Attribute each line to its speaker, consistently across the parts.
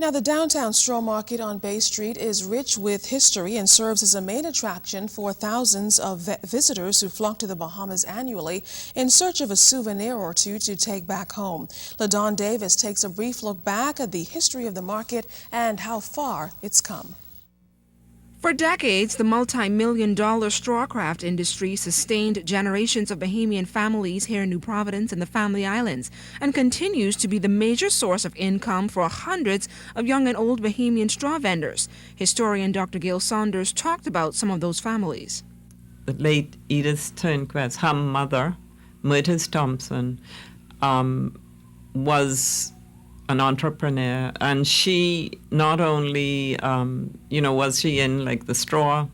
Speaker 1: Now, the downtown Straw Market on Bay Street is rich with history and serves as a main attraction for thousands of visitors who flock to the Bahamas annually in search of a souvenir or two to take back home. LaDawn Davis takes a brief look back at the history of the market and how far it's come.
Speaker 2: For decades, the multi-million-dollar straw craft industry sustained generations of Bahamian families here in New Providence and the Family Islands and continues to be the major source of income for hundreds of young and old Bahamian straw vendors. Historian Dr. Gail Saunders talked about some of those families.
Speaker 3: The late Edith Turnquest, her mother, Myrtis Thompson, was an entrepreneur, and she not only, was she in like the straw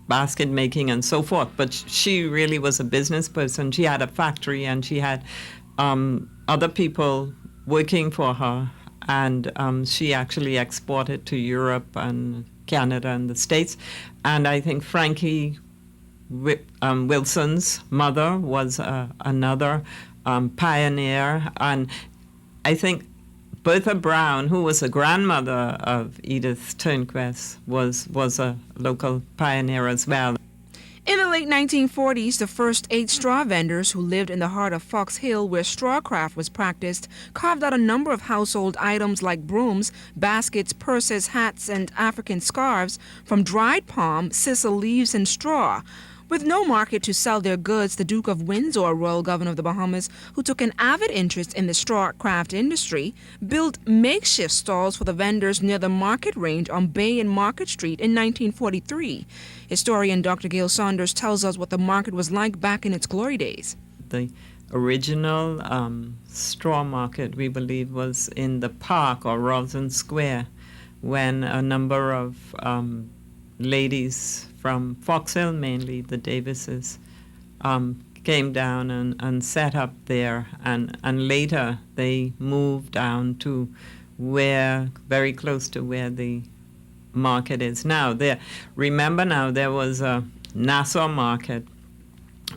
Speaker 3: basket making and so forth, but she really was a business person. She had a factory and she had other people working for her, and she actually exported to Europe and Canada and the States. And I think Frankie Wilson's mother was another pioneer, and I think Bertha Brown, who was a grandmother of Edith Turnquest, was a local pioneer as well.
Speaker 2: In the late 1940s, the first 8 straw vendors who lived in the heart of Fox Hill, where straw craft was practiced, carved out a number of household items like brooms, baskets, purses, hats, and African scarves from dried palm, sisal leaves, and straw. With no market to sell their goods, the Duke of Windsor, royal governor of the Bahamas, who took an avid interest in the straw craft industry, built makeshift stalls for the vendors near the market range on Bay and Market Street in 1943. Historian Dr. Gail Saunders tells us what the market was like back in its glory days.
Speaker 3: The original straw market, we believe, was in the park or Roslyn Square, when a number of ladies from Fox Hill, mainly the Davises, came down and set up there, and later they moved down to very close to where the market is now. Remember now, there was a Nassau Market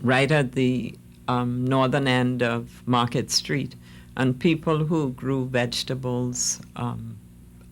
Speaker 3: right at the northern end of Market Street, and people who grew vegetables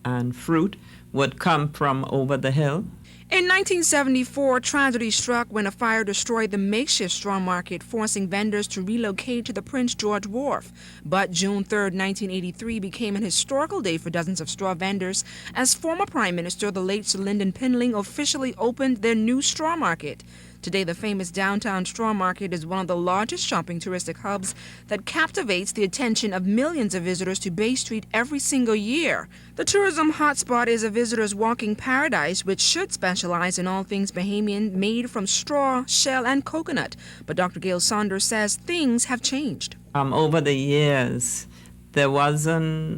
Speaker 3: and fruit would come from over the hill.
Speaker 2: In 1974, tragedy struck when a fire destroyed the makeshift straw market, forcing vendors to relocate to the Prince George Wharf. But June 3, 1983 became an historical day for dozens of straw vendors as former Prime Minister, the late Sir Lyndon Pindling, officially opened their new straw market. Today, the famous downtown straw market is one of the largest shopping touristic hubs that captivates the attention of millions of visitors to Bay Street every single year. The tourism hotspot is a visitor's walking paradise, which should specialize in all things Bahamian made from straw, shell, and coconut. But Dr. Gail Saunders says things have changed.
Speaker 3: Over the years, the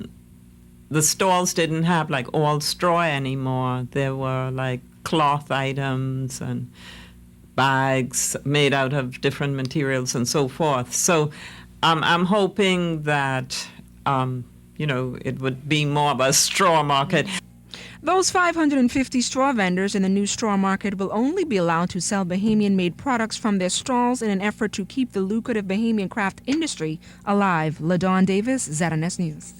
Speaker 3: stalls didn't have like all straw anymore. There were like cloth items and bags made out of different materials and so forth. So I'm hoping that, it would be more of a straw market.
Speaker 2: Those 550 straw vendors in the new straw market will only be allowed to sell Bahamian-made products from their stalls in an effort to keep the lucrative Bahamian craft industry alive. LaDawn Davis, ZNS News.